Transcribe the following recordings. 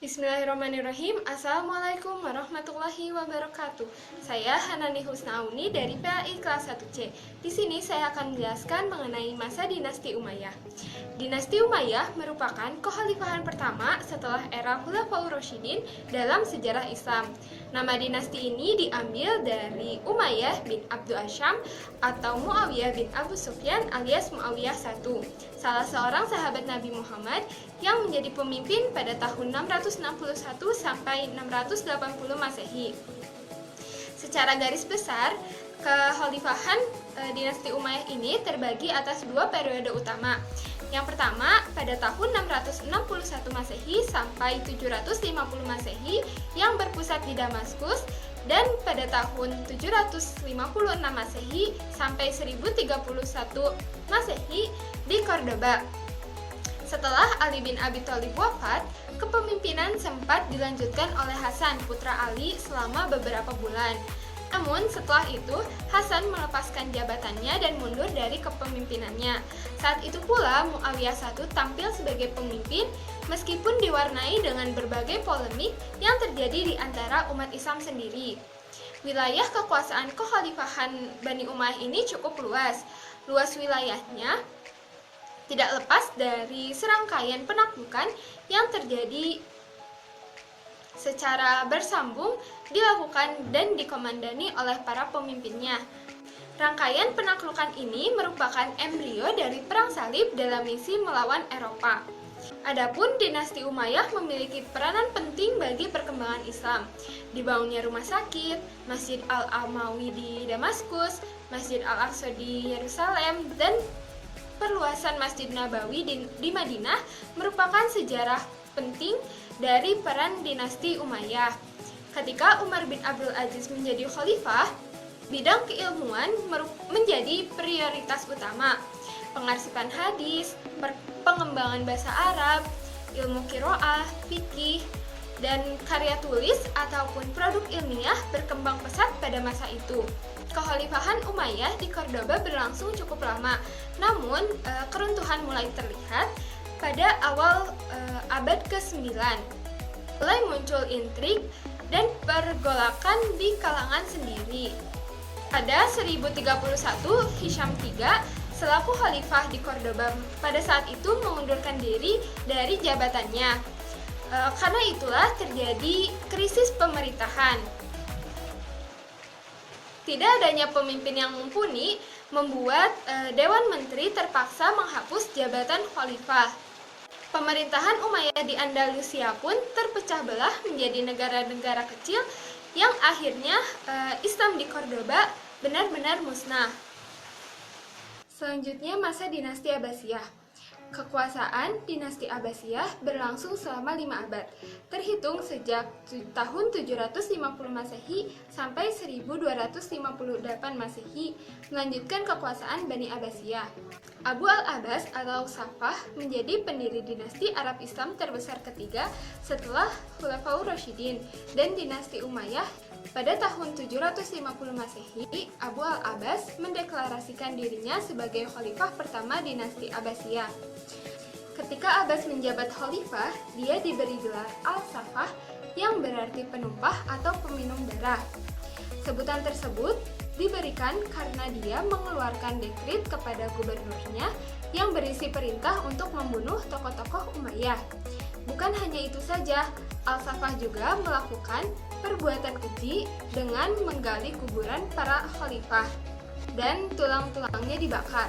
Bismillahirrahmanirrahim. Assalamualaikum warahmatullahi wabarakatuh. Saya Hanani Husnauni dari PAI kelas 1C. Di sini saya akan menjelaskan mengenai masa dinasti Umayyah. Dinasti Umayyah merupakan kekhalifahan pertama setelah era Khulafaur Rasyidin dalam sejarah Islam. Nama dinasti ini diambil dari Umayyah bin Abdu Asyam atau Muawiyah bin Abu Sufyan alias Muawiyah I, salah seorang sahabat Nabi Muhammad yang menjadi pemimpin pada tahun 661 sampai 680 Masehi. Secara garis besar, kekhalifahan dinasti Umayyah ini terbagi atas dua periode utama. Yang pertama, pada tahun 661 Masehi sampai 750 Masehi yang berpusat di Damaskus, dan pada tahun 756 Masehi sampai 1031 Masehi di Cordoba. Setelah Ali bin Abi Thalib wafat, kepemimpinan sempat dilanjutkan oleh Hasan, putra Ali, selama beberapa bulan. Namun setelah itu, Hasan melepaskan jabatannya dan mundur dari kepemimpinannya. Saat itu pula Muawiyah I tampil sebagai pemimpin meskipun diwarnai dengan berbagai polemik yang terjadi di antara umat Islam sendiri. Wilayah kekuasaan kekhalifahan Bani Umayyah ini cukup luas. Luas wilayahnya tidak lepas dari serangkaian penaklukan yang terjadi secara bersambung dilakukan dan dikomandani oleh para pemimpinnya. Rangkaian penaklukan ini merupakan embrio dari perang salib dalam misi melawan Eropa. Adapun dinasti Umayyah memiliki peranan penting bagi perkembangan Islam. Dibangunnya rumah sakit, Masjid Al-Amawi di Damaskus, Masjid Al-Aqsa di Yerusalem, dan perluasan Masjid Nabawi di Madinah merupakan sejarah penting dari peran dinasti Umayyah. Ketika Umar bin Abdul Aziz menjadi khalifah, bidang keilmuan menjadi prioritas utama. Pengarsipan hadis, pengembangan bahasa Arab, ilmu qiraah, fikih, dan karya tulis ataupun produk ilmiah berkembang pesat pada masa itu. Kekhalifahan Umayyah di Cordoba berlangsung cukup lama, namun keruntuhan mulai terlihat pada awal abad ke-9. Mulai muncul intrik dan pergolakan di kalangan sendiri. Pada 1031, Hisham III selaku khalifah di Cordoba pada saat itu mengundurkan diri dari jabatannya. Karena itulah terjadi krisis pemerintahan. Tidak adanya pemimpin yang mumpuni membuat Dewan Menteri terpaksa menghapus jabatan khalifah. Pemerintahan Umayyah di Andalusia pun terpecah belah menjadi negara-negara kecil yang akhirnya Islam di Cordoba benar-benar musnah. Selanjutnya masa dinasti Abbasiyah. Kekuasaan dinasti Abbasiyah berlangsung selama 5 abad, terhitung sejak tahun 750 Masehi sampai 1258 Masehi, melanjutkan kekuasaan Bani Abbasiyah. Abu al-Abbas atau Safah menjadi pendiri dinasti Arab Islam terbesar ketiga setelah Khulafaur Rasyidin dan dinasti Umayyah. Pada tahun 750 Masehi, Abu al-Abbas mendeklarasikan dirinya sebagai khalifah pertama dinasti Abbasiyah. Ketika Abbas menjabat khalifah, dia diberi gelar Al-Safah yang berarti penumpah atau peminum darah. Sebutan tersebut diberikan karena dia mengeluarkan dekrit kepada gubernurnya yang berisi perintah untuk membunuh tokoh-tokoh Umayyah. Bukan hanya itu saja, Al-Safah juga melakukan perbuatan keji dengan menggali kuburan para khalifah dan tulang-tulangnya dibakar.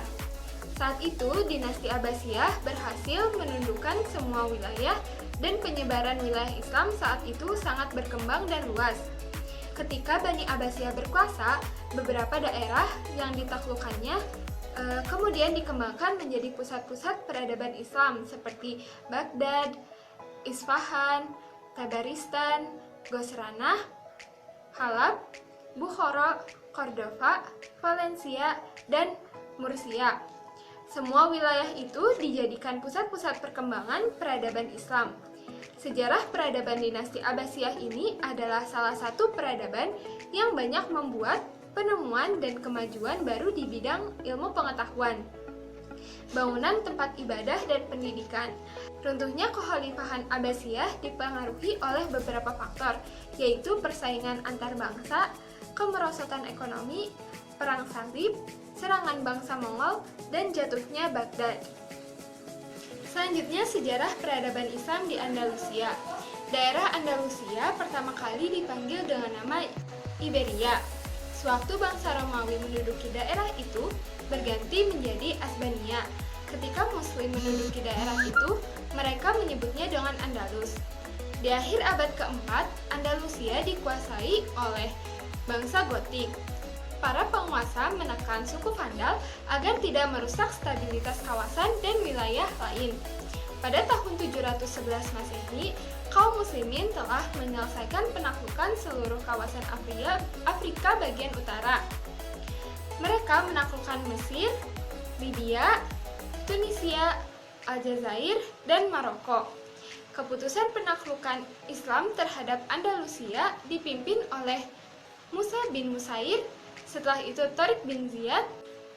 Saat itu, dinasti Abbasiyah berhasil menundukkan semua wilayah dan penyebaran wilayah Islam saat itu sangat berkembang dan luas. Ketika Bani Abbasiyah berkuasa, beberapa daerah yang ditaklukkannya kemudian dikembangkan menjadi pusat-pusat peradaban Islam seperti Baghdad, Isfahan, Tabaristan, Gosranah, Halab, Bukhara, Cordova, Valencia, dan Murcia. Semua wilayah itu dijadikan pusat-pusat perkembangan peradaban Islam. Sejarah peradaban dinasti Abbasiyah ini adalah salah satu peradaban yang banyak membuat penemuan dan kemajuan baru di bidang ilmu pengetahuan. bangunan tempat ibadah dan pendidikan. Runtuhnya Kekhalifahan Abbasiyah dipengaruhi oleh beberapa faktor, yaitu persaingan antar bangsa, kemerosotan ekonomi, perang salib, serangan bangsa Mongol, dan jatuhnya Baghdad. Selanjutnya, sejarah peradaban Islam di Andalusia. Daerah Andalusia pertama kali dipanggil dengan nama Iberia. Sewaktu bangsa Romawi menduduki daerah itu, berganti menjadi Asbania. Ketika Muslim menduduki daerah itu, mereka menyebutnya dengan Andalus. Di akhir abad keempat, Andalusia dikuasai oleh bangsa Gotik. Para penguasa menekan suku Vandal agar tidak merusak stabilitas kawasan dan wilayah lain. Pada tahun 711 Masehi, kaum muslimin telah menyelesaikan penaklukan seluruh kawasan Afrika bagian utara. Mereka menaklukkan Mesir, Libya, Tunisia, Aljazair, dan Maroko. Keputusan penaklukan Islam terhadap Andalusia dipimpin oleh Musa bin Musair, setelah itu Tariq bin Ziyad.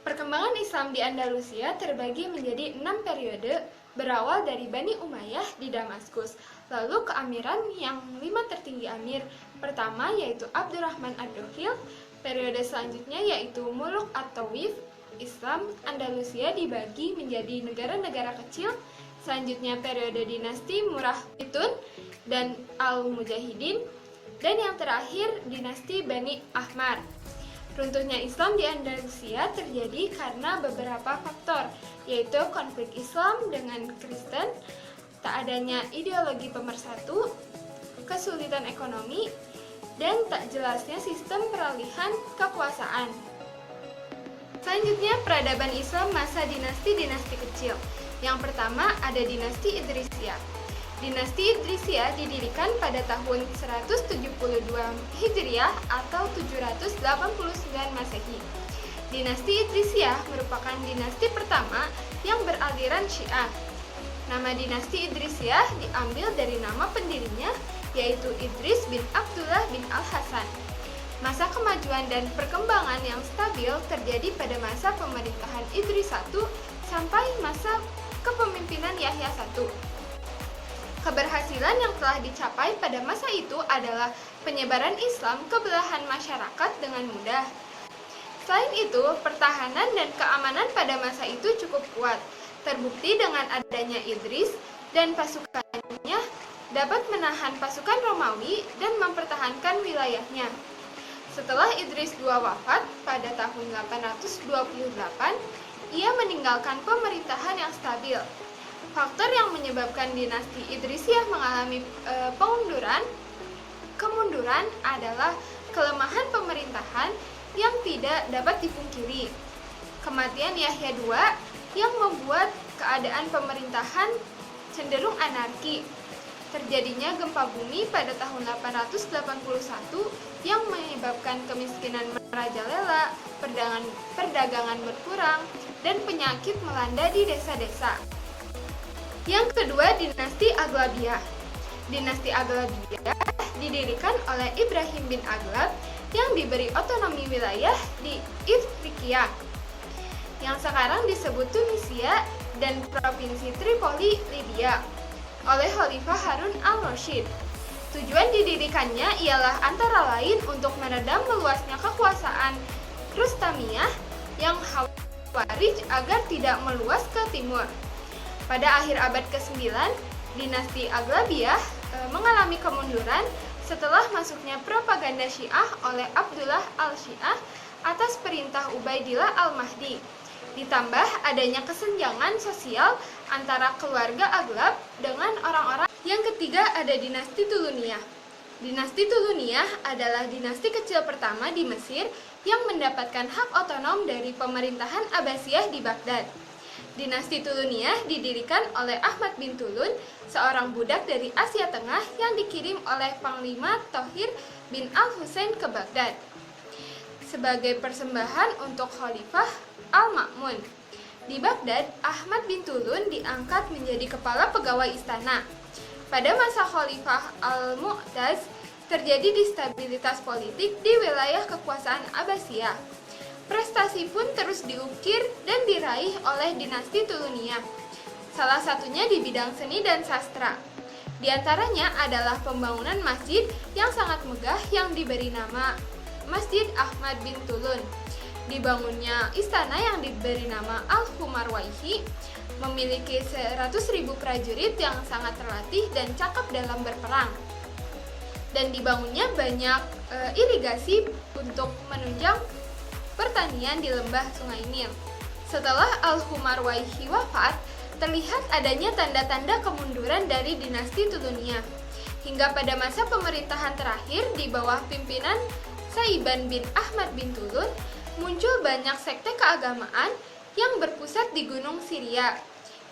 Perkembangan Islam di Andalusia terbagi menjadi 6 periode, berawal dari Bani Umayyah di Damaskus, lalu keamiran yang 5 tertinggi amir. Pertama yaitu Abdurrahman ad-Dokhil, periode selanjutnya yaitu Muluk at-Tawif. Islam Andalusia dibagi menjadi negara-negara kecil, selanjutnya periode dinasti Murabitun dan Al-Mujahidin, dan yang terakhir dinasti Bani Ahmar. Runtuhnya Islam di Andalusia terjadi karena beberapa faktor, yaitu konflik Islam dengan Kristen, tak adanya ideologi pemersatu, kesulitan ekonomi, dan tak jelasnya sistem peralihan kekuasaan. Selanjutnya, peradaban Islam masa dinasti-dinasti kecil. Yang pertama ada dinasti Idrisiyah. Dinasti Idrisiyah didirikan pada tahun 172 Hijriah atau 789 Masehi. Dinasti Idrisiyah merupakan dinasti pertama yang beraliran Syiah. Nama dinasti Idrisiyah diambil dari nama pendirinya, yaitu Idris bin Abdullah bin Al-Hasan. Masa kemajuan dan perkembangan yang stabil terjadi pada masa pemerintahan Idris I sampai masa kepemimpinan Yahya I. Keberhasilan yang telah dicapai pada masa itu adalah penyebaran Islam ke belahan masyarakat dengan mudah. Selain itu, pertahanan dan keamanan pada masa itu cukup kuat, terbukti dengan adanya Idris dan pasukannya dapat menahan pasukan Romawi dan mempertahankan wilayahnya. Setelah Idris II wafat pada tahun 828, ia meninggalkan pemerintahan yang stabil. Faktor yang menyebabkan dinasti Idrisiyah mengalami kemunduran adalah kelemahan pemerintahan yang tidak dapat dipungkiri. Kematian Yahya II yang membuat keadaan pemerintahan cenderung anarki. Terjadinya gempa bumi pada tahun 881 yang menyebabkan kemiskinan merajalela, perdagangan berkurang, dan penyakit melanda di desa-desa. Yang kedua, dinasti Aghlabiyah. Dinasti Aghlabiyah didirikan oleh Ibrahim bin Aghlab yang diberi otonomi wilayah di Ifriqiya, yang sekarang disebut Tunisia, dan provinsi Tripoli, Libya, oleh Khalifah Harun al-Rasyid. Tujuan didirikannya ialah antara lain untuk meredam meluasnya kekuasaan Rustamiyah yang Khawarij agar tidak meluas ke timur. Pada akhir abad ke-9, dinasti Aghlabiyah mengalami kemunduran setelah masuknya propaganda Syiah oleh Abdullah al-Syiah atas perintah Ubaidillah al-Mahdi. Ditambah adanya kesenjangan sosial antara keluarga Aghlab dengan orang-orang. Yang ketiga ada dinasti Tuluniyah. Dinasti Tuluniyah adalah dinasti kecil pertama di Mesir yang mendapatkan hak otonom dari pemerintahan Abbasiyah di Baghdad. Dinasti Tuluniyah didirikan oleh Ahmad bin Tulun, seorang budak dari Asia Tengah yang dikirim oleh Panglima Thohir bin Al-Husain ke Baghdad sebagai persembahan untuk Khalifah Al-Ma'mun. Di Baghdad, Ahmad bin Tulun diangkat menjadi kepala pegawai istana. Pada masa Khalifah Al-Mu'taz, terjadi destabilitas politik di wilayah kekuasaan Abbasiyah. Prestasi pun terus diukir dan diraih oleh dinasti Tuluniyah. Salah satunya di bidang seni dan sastra. Di antaranya adalah pembangunan masjid yang sangat megah yang diberi nama Masjid Ahmad bin Tulun. Dibangunnya istana yang diberi nama Al-Humarwaihi, memiliki 100.000 prajurit yang sangat terlatih dan cakap dalam berperang. Dan dibangunnya banyak irigasi untuk menunjang pertanian di lembah Sungai Nil. Setelah Al-Humarwaihi wafat, terlihat adanya tanda-tanda kemunduran dari dinasti Tuluniyah. Hingga pada masa pemerintahan terakhir di bawah pimpinan Saiban bin Ahmad bin Tulun, muncul banyak sekte keagamaan yang berpusat di Gunung Syria.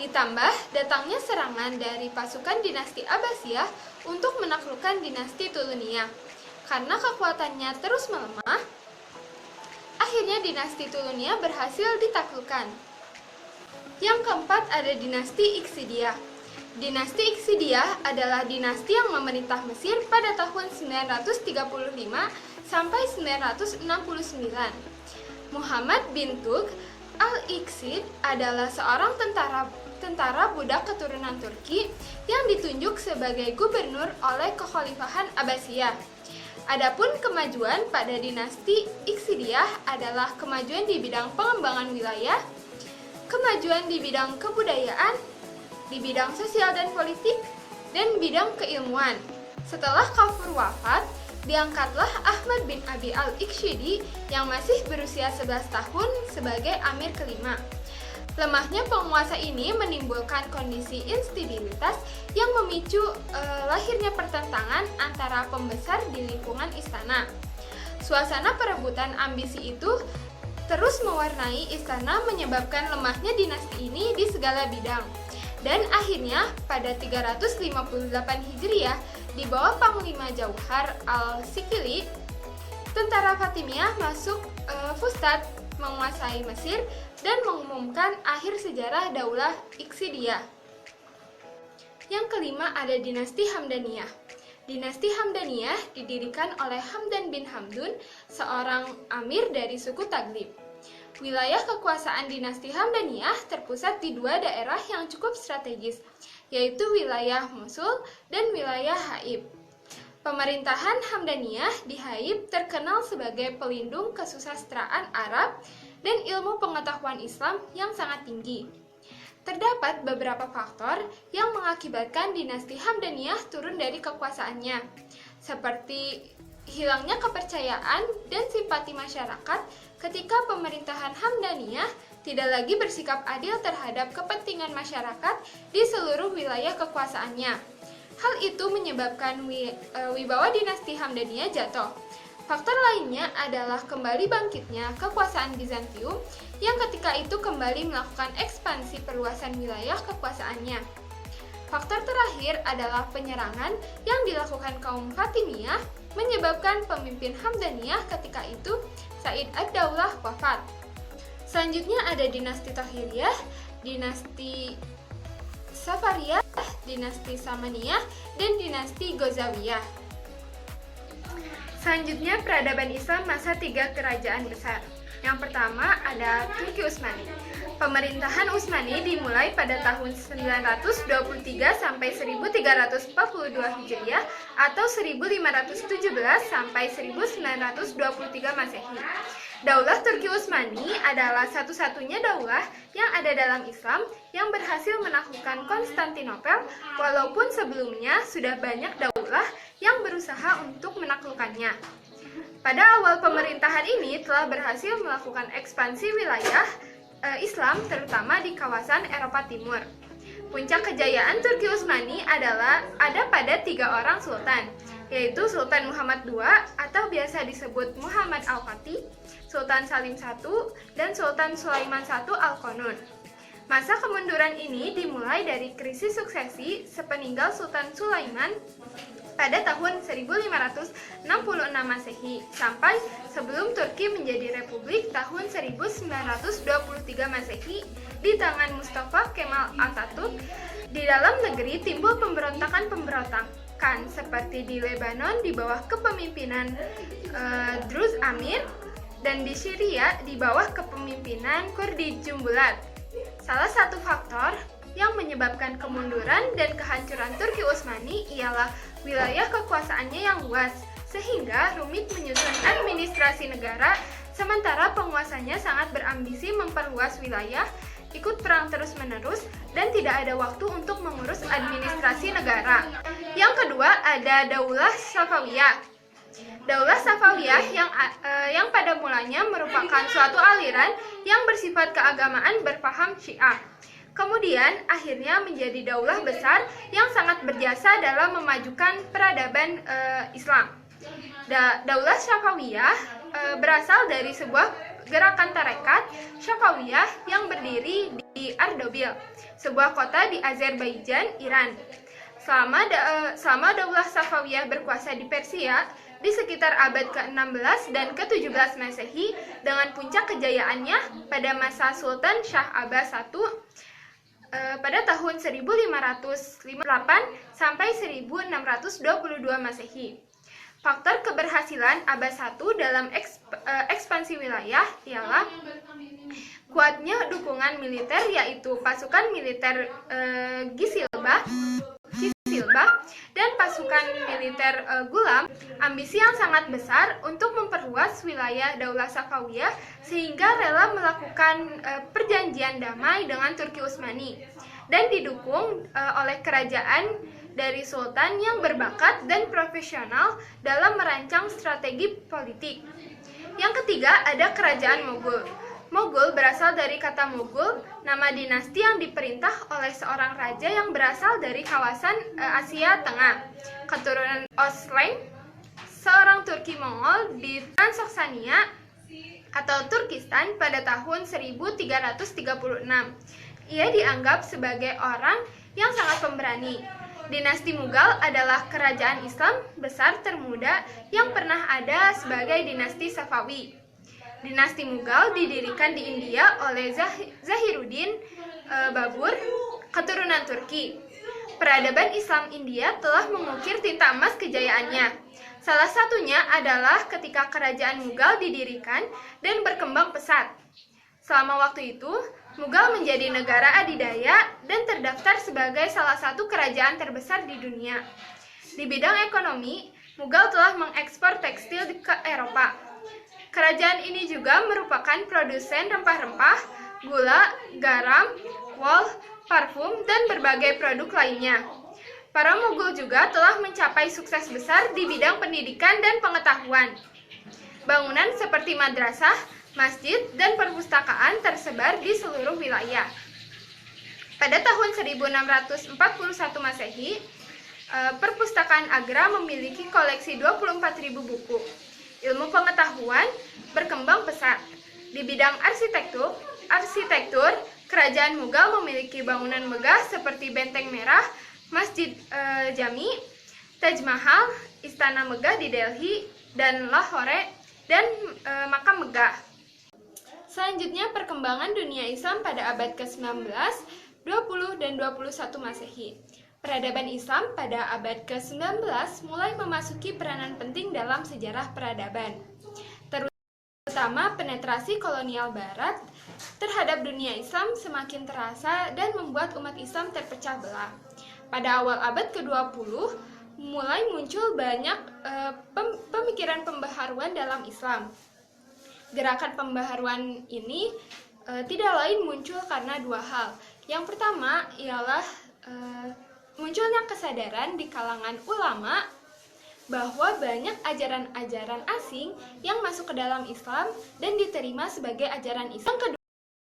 Ditambah datangnya serangan dari pasukan dinasti Abbasiyah untuk menaklukkan dinasti Tuluniyah. Karena kekuatannya terus melemah, akhirnya dinasti Tuluniyah berhasil ditaklukkan. Yang keempat ada dinasti Iksidiyah. Dinasti Iksidiyah adalah dinasti yang memerintah Mesir pada tahun 935 sampai 969. Muhammad bin Tugh al-Iksid adalah seorang tentara budak keturunan Turki yang ditunjuk sebagai gubernur oleh Kekhalifahan Abbasiyah. Adapun kemajuan pada dinasti Iksidiyah adalah kemajuan di bidang pengembangan wilayah, kemajuan di bidang kebudayaan, di bidang sosial dan politik, dan bidang keilmuan. Setelah kafur wafat, diangkatlah Ahmad bin Abi al-Ikshidi yang masih berusia 11 tahun sebagai amir kelima. Lemahnya penguasa ini menimbulkan kondisi instabilitas yang memicu lahirnya pertentangan antara pembesar di lingkungan istana. Suasana perebutan ambisi itu terus mewarnai istana, menyebabkan lemahnya dinasti ini di segala bidang. Dan akhirnya pada 358 Hijriah, di bawah Panglima Jauhar al-Sikili, tentara Fatimiyah masuk Fustat, menguasai Mesir dan mengumumkan akhir sejarah Daulah Iksidiyah. Yang kelima ada dinasti Hamdaniyah. Dinasti Hamdaniyah didirikan oleh Hamdan bin Hamdun, seorang amir dari suku Taglib. Wilayah kekuasaan dinasti Hamdaniyah terpusat di dua daerah yang cukup strategis, yaitu wilayah Mosul dan wilayah Haib. Pemerintahan Hamdaniyah di Haib terkenal sebagai pelindung kesusastraan Arab dan ilmu pengetahuan Islam yang sangat tinggi. Terdapat beberapa faktor yang mengakibatkan dinasti Hamdaniyah turun dari kekuasaannya, seperti hilangnya kepercayaan dan simpati masyarakat ketika pemerintahan Hamdaniyah tidak lagi bersikap adil terhadap kepentingan masyarakat di seluruh wilayah kekuasaannya. Hal itu menyebabkan wibawa dinasti Hamdaniyah jatuh. Faktor lainnya adalah kembali bangkitnya kekuasaan Bizantium yang ketika itu kembali melakukan ekspansi perluasan wilayah kekuasaannya. Faktor terakhir adalah penyerangan yang dilakukan kaum Fatimiyah menyebabkan pemimpin Hamdaniyah ketika itu, Said ad-Daulah, wafat. Selanjutnya ada dinasti Tahiriyah, dinasti Safariyah, dinasti Samaniyah, dan dinasti Ghazawiyah. Selanjutnya peradaban Islam masa 3 kerajaan besar. Yang pertama ada Turki Utsmani. Pemerintahan Utsmani dimulai pada tahun 923 sampai 1342 Hijriah atau 1517 sampai 1923 Masehi. Daulah Turki Utsmani adalah satu-satunya daulah yang ada dalam Islam yang berhasil menaklukkan Konstantinopel, walaupun sebelumnya sudah banyak daulah yang berusaha untuk menaklukkannya. Pada awal pemerintahan ini telah berhasil melakukan ekspansi wilayah Islam terutama di kawasan Eropa Timur. Puncak kejayaan Turki Utsmani ada pada 3 orang sultan, yaitu Sultan Muhammad II atau biasa disebut Muhammad Al-Fatih, Sultan Salim I, dan Sultan Sulaiman I Al-Qanun. Masa kemunduran ini dimulai dari krisis suksesi sepeninggal Sultan Sulaiman pada tahun 1566 Masehi sampai sebelum Turki menjadi republik tahun 1923 Masehi di tangan Mustafa Kemal Atatürk. Di dalam negeri timbul pemberontakan seperti di Lebanon di bawah kepemimpinan Druz Amir, dan di Syria di bawah kepemimpinan Kurdi Jumbulat. Salah satu faktor yang menyebabkan kemunduran dan kehancuran Turki Utsmani ialah wilayah kekuasaannya yang luas, sehingga rumit menyusun administrasi negara, sementara penguasanya sangat berambisi memperluas wilayah, ikut perang terus-menerus, dan tidak ada waktu untuk mengurus administrasi negara. Yang kedua ada Daulah Safawiyah. Daulah Safawiyah yang pada mulanya merupakan suatu aliran yang bersifat keagamaan berpaham Syiah. Kemudian akhirnya menjadi daulah besar yang sangat berjasa dalam memajukan peradaban Islam. Daulah Safawiyah berasal dari sebuah gerakan tarekat Safawiyah yang berdiri di Ardabil, sebuah kota di Azerbaijan, Iran. Selama Daulah Safawiyah berkuasa di Persia di sekitar abad ke-16 dan ke-17 Masehi, dengan puncak kejayaannya pada masa Sultan Shah Abbas I pada tahun 1558 sampai 1622 Masehi. Faktor keberhasilan Abbas I dalam ekspansi wilayah ialah kuatnya dukungan militer, yaitu pasukan militer Gisilbah dan pasukan militer Gulam, ambisi yang sangat besar untuk memperluas wilayah Daulah Safawiyah sehingga rela melakukan perjanjian damai dengan Turki Utsmani dan didukung oleh kerajaan dari sultan yang berbakat dan profesional dalam merancang strategi politik. Yang ketiga ada Kerajaan Moghul. Moghul berasal dari kata Mughul, nama dinasti yang diperintah oleh seorang raja yang berasal dari kawasan Asia Tengah, keturunan Oslang, seorang Turki Mongol di Transoksania atau Turkistan pada tahun 1336. Ia dianggap sebagai orang yang sangat pemberani. Dinasti Mughal adalah kerajaan Islam besar termuda yang pernah ada sebagai dinasti Safawi. Dinasti Mughal didirikan di India oleh Zahiruddin Babur, keturunan Turki. Peradaban Islam India telah mengukir tinta emas kejayaannya. Salah satunya adalah ketika kerajaan Mughal didirikan dan berkembang pesat. Selama waktu itu, Mughal menjadi negara adidaya dan terdaftar sebagai salah satu kerajaan terbesar di dunia. Di bidang ekonomi, Mughal telah mengekspor tekstil ke Eropa. Kerajaan ini juga merupakan produsen rempah-rempah, gula, garam, wol, parfum, dan berbagai produk lainnya. Para Mughal juga telah mencapai sukses besar di bidang pendidikan dan pengetahuan. Bangunan seperti madrasah, masjid, dan perpustakaan tersebar di seluruh wilayah. Pada tahun 1641 Masehi, Perpustakaan Agra memiliki koleksi 24.000 buku. Ilmu pengetahuan berkembang pesat. Di bidang arsitektur, kerajaan Mughal memiliki bangunan megah seperti Benteng Merah, Masjid Jami, Taj Mahal, Istana Megah di Delhi, dan Lahore, dan makam megah. Selanjutnya, perkembangan dunia Islam pada abad ke-19, 20, dan 21 Masehi. Peradaban Islam pada abad ke-19 mulai memasuki peranan penting dalam sejarah peradaban, terutama penetrasi kolonial Barat terhadap dunia Islam semakin terasa dan membuat umat Islam terpecah belah. Pada awal abad ke-20, mulai muncul banyak pemikiran pembaharuan dalam Islam. Gerakan pembaharuan ini tidak lain muncul karena dua hal. Yang pertama ialah munculnya kesadaran di kalangan ulama bahwa banyak ajaran-ajaran asing yang masuk ke dalam Islam dan diterima sebagai ajaran Islam. Yang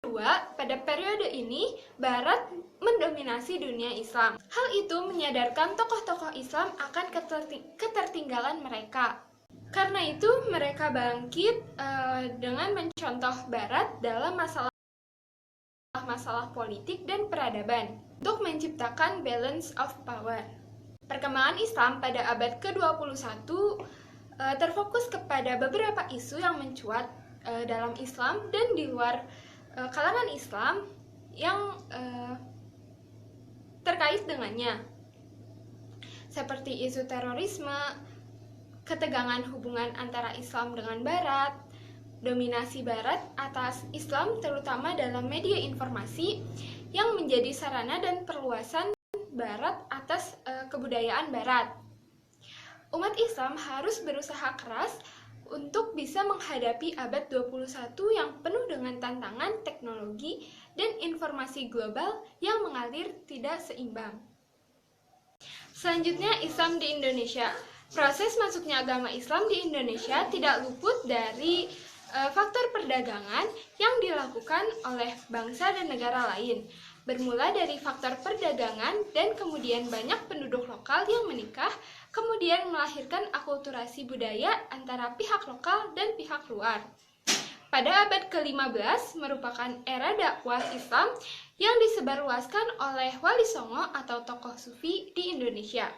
kedua, pada periode ini Barat mendominasi dunia Islam. Hal itu menyadarkan tokoh-tokoh Islam akan ketertinggalan mereka. Karena itu mereka bangkit dengan mencontoh Barat dalam masalah politik dan peradaban untuk menciptakan balance of power. Perkembangan Islam pada abad ke-21 terfokus kepada beberapa isu yang mencuat dalam Islam dan di luar kalangan Islam yang terkait dengannya, seperti isu terorisme, ketegangan hubungan antara Islam dengan Barat, dominasi Barat atas Islam terutama dalam media informasi yang menjadi sarana dan perluasan Barat atas kebudayaan Barat. Umat Islam harus berusaha keras untuk bisa menghadapi abad 21 yang penuh dengan tantangan teknologi dan informasi global yang mengalir tidak seimbang. Selanjutnya, Islam di Indonesia. Proses masuknya agama Islam di Indonesia tidak luput dari faktor perdagangan yang dilakukan oleh bangsa dan negara lain. Bermula dari faktor perdagangan dan kemudian banyak penduduk lokal yang menikah, kemudian melahirkan akulturasi budaya antara pihak lokal dan pihak luar. Pada abad ke-15 merupakan era dakwah Islam yang disebarluaskan oleh Wali Songo atau tokoh sufi di Indonesia.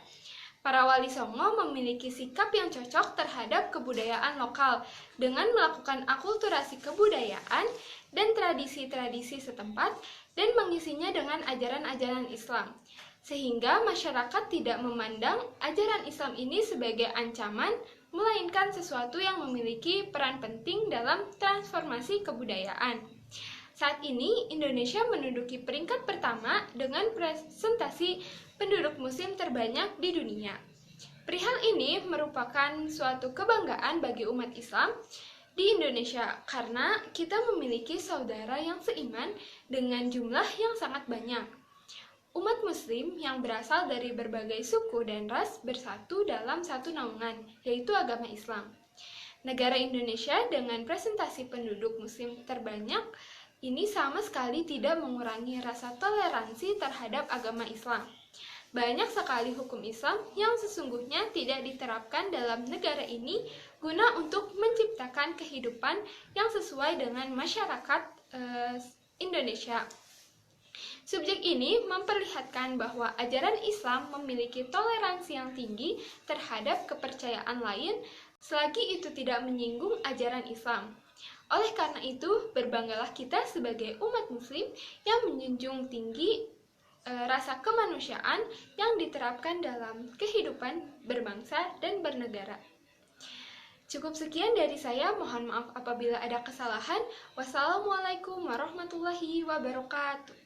Para wali songo memiliki sikap yang cocok terhadap kebudayaan lokal dengan melakukan akulturasi kebudayaan dan tradisi-tradisi setempat dan mengisinya dengan ajaran-ajaran Islam. Sehingga masyarakat tidak memandang ajaran Islam ini sebagai ancaman, melainkan sesuatu yang memiliki peran penting dalam transformasi kebudayaan. Saat ini, Indonesia menduduki peringkat pertama dengan presentasi penduduk muslim terbanyak di dunia. Perihal ini merupakan suatu kebanggaan bagi umat Islam di Indonesia karena kita memiliki saudara yang seiman dengan jumlah yang sangat banyak. Umat muslim yang berasal dari berbagai suku dan ras bersatu dalam satu naungan, yaitu agama Islam. Negara Indonesia dengan presentasi penduduk muslim terbanyak ini sama sekali tidak mengurangi rasa toleransi terhadap agama Islam. Banyak sekali hukum Islam yang sesungguhnya tidak diterapkan dalam negara ini guna untuk menciptakan kehidupan yang sesuai dengan masyarakat Indonesia. Subjek ini memperlihatkan bahwa ajaran Islam memiliki toleransi yang tinggi terhadap kepercayaan lain selagi itu tidak menyinggung ajaran Islam. Oleh karena itu, berbanggalah kita sebagai umat muslim yang menjunjung tinggi rasa kemanusiaan yang diterapkan dalam kehidupan berbangsa dan bernegara. Cukup sekian dari saya, mohon maaf apabila ada kesalahan. Wassalamualaikum warahmatullahi wabarakatuh.